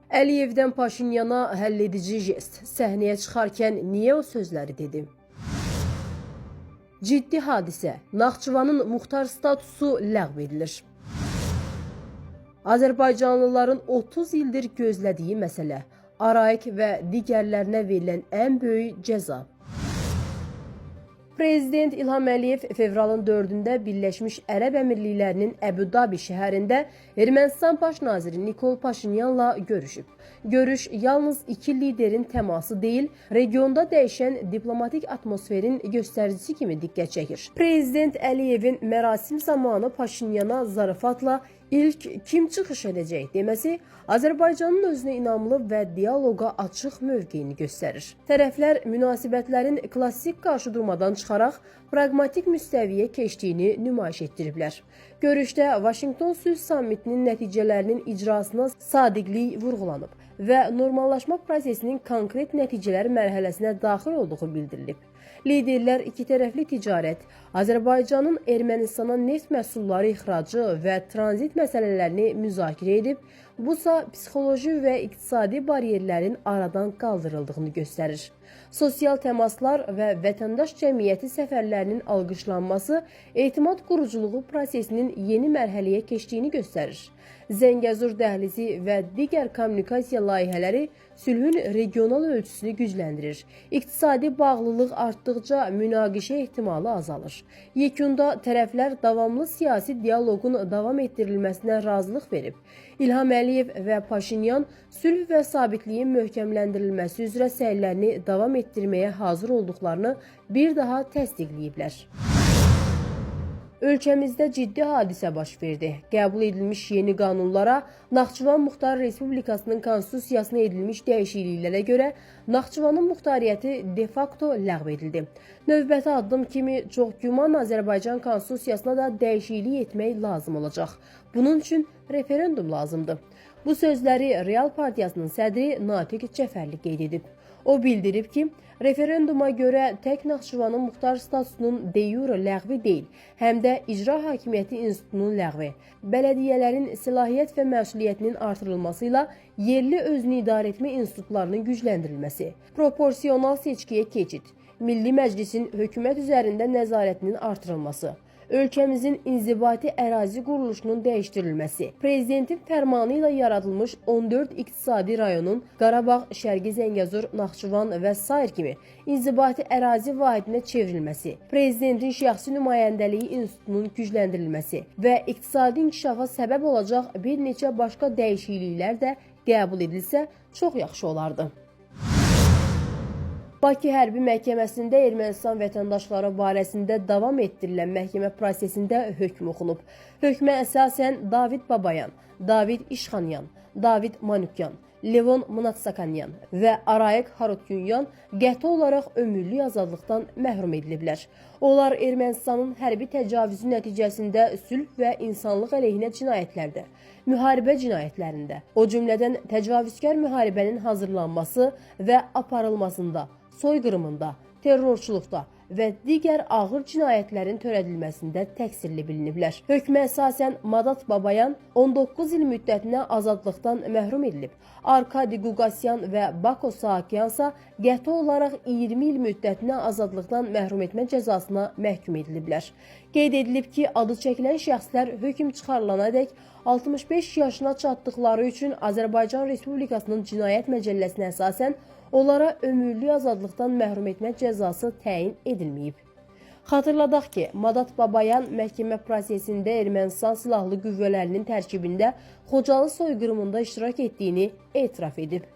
Əliyevdən Paşinyana həlledici jest. Səhnəyə çıxarkən niyə o sözləri dedi? Ciddi hadisə. Naxçıvanın muxtar statusu ləğv edilir. Azərbaycanlıların 30 ildir gözlədiyi məsələ. Arayik və digərlərinə verilən ən böyük cəza. Prezident İlham Əliyev fevralın 4-də Birləşmiş Ərəb Əmirliklərinin Əbu-Dabi şəhərində Ermənistan baş naziri Nikol Paşinyanla görüşüb. Görüş yalnız iki liderin təması deyil, regionda dəyişən diplomatik atmosferin göstəricisi kimi diqqət çəkir. Prezident Əliyevin mərasim zamanı Paşinyana zarafatla İlk kim çıxış edəcək deməsi Azərbaycanın özünə inamlı və dialoqa açıq mövqeyini göstərir. Tərəflər münasibətlərin klassik qarşıdurmadan çıxaraq praqmatik müstəviyə keçdiyini nümayiş etdiriblər. Görüşdə Vaşinqton Sülh Sammitinin nəticələrinin icrasına sadiqlik vurğulanıb və normallaşma prosesinin konkret nəticələr mərhələsinə daxil olduğu bildirilib. Liderlər ikitərəfli ticarət, Azərbaycanın Ermənistana neft məhsulları ixracı və tranzit məsələlərini müzakirə edib, busa psixoloji və iqtisadi bariyerlərin aradan qaldırıldığını göstərir. Sosial təmaslar və vətəndaş cəmiyyəti səfərlərinin alqışlanması etimad quruculuğu prosesinin yeni mərhələyə keçdiyini göstərir. Zəngəzur dəhlizi və digər kommunikasiya layihələri sülhün regional ölçüsünü gücləndirir. İqtisadi bağlılıq artdıqca münaqişə ehtimalı azalır. Yekunda tərəflər davamlı siyasi dialoqun davam etdirilməsinə razılıq verib. İlham Əliyev və Paşinyan sülh və sabitliyin möhkəmləndirilməsi üzrə səylərini davam etdirməyə hazır olduqlarını bir daha təsdiqləyiblər. Ölkəmizdə ciddi hadisə baş verdi. Qəbul edilmiş yeni qanunlara, Naxçıvan Muxtar Respublikasının konstitusiyasına edilmiş dəyişikliklərə görə Naxçıvanın muxtariyyəti de facto ləğv edildi. Növbəti addım kimi çox güman Azərbaycan konstitusiyasına da dəyişiklik etmək lazım olacaq. Bunun üçün referendum lazımdır. Bu sözləri Real Partiyasının sədri Natiq Cəfərli qeyd edib. O bildirib ki, referenduma görə tək Naxçıvanın muxtar statusunun de jure ləğvi deyil, həm də icra hakimiyyəti institutunun ləğvi, bələdiyyələrin səlahiyyət və məsuliyyətinin artırılması ilə yerli özünü idarə etmə institutlarının gücləndirilməsi, proporsional seçkiyə keçid, Milli Məclisin hökumət üzərində nəzarətinin artırılması, ölkəmizin inzibati ərazi quruluşunun dəyişdirilməsi, Prezidentin fərmanı ilə yaradılmış 14 iqtisadi rayonun Qarabağ, Şərqi Zəngəzur, Naxçıvan və sair kimi inzibati ərazi vahidinə çevrilməsi, Prezidentin şəxsi nümayəndəliyi institutunun gücləndirilməsi və iqtisadi inkişafa səbəb olacaq bir neçə başqa dəyişikliklər də qəbul edilsə çox yaxşı olardı. Bakı Hərbi Məhkəməsində Ermənistan vətəndaşları barəsində davam etdirilən məhkəmə prosesində hökm oxunub. Hökmə əsasən David Babayan, David İşxanyan, David Manukyan, Levon Mnatsakanyan və Arayik Harutyunyan qəti olaraq ömürlük azadlıqdan məhrum ediliblər. Onlar Ermənistanın hərbi təcavüzü nəticəsində sülh və insanlıq əleyhinə cinayətlərdə, müharibə cinayətlərində, o cümlədən təcavüzkar müharibənin hazırlanması və aparılmasında, soyqırımında, terrorçuluqda və digər ağır cinayətlərin törədilməsində təqsirli biliniblər. Hökmə əsasən Madat Babayan 19 il müddətinə azadlıqdan məhrum edilib. Arkadi Quqasyan və Bako Saakyansa qəti olaraq 20 il müddətinə azadlıqdan məhrum etmə cəzasına məhkum ediliblər. Qeyd edilib ki, adı çəkilən şəxslər hökm çıxarılanadək 65 yaşına çatdıqları üçün Azərbaycan Respublikasının Cinayət Məcəlləsinə əsasən onlara ömürlük azadlıqdan məhrum etmə cəzası təyin edilməyib. Xatırladaq ki, Madat Babayan məhkəmə prosesində Ermənistan silahlı qüvvələrinin tərkibində Xocalı soyqırımında iştirak etdiyini etiraf edib.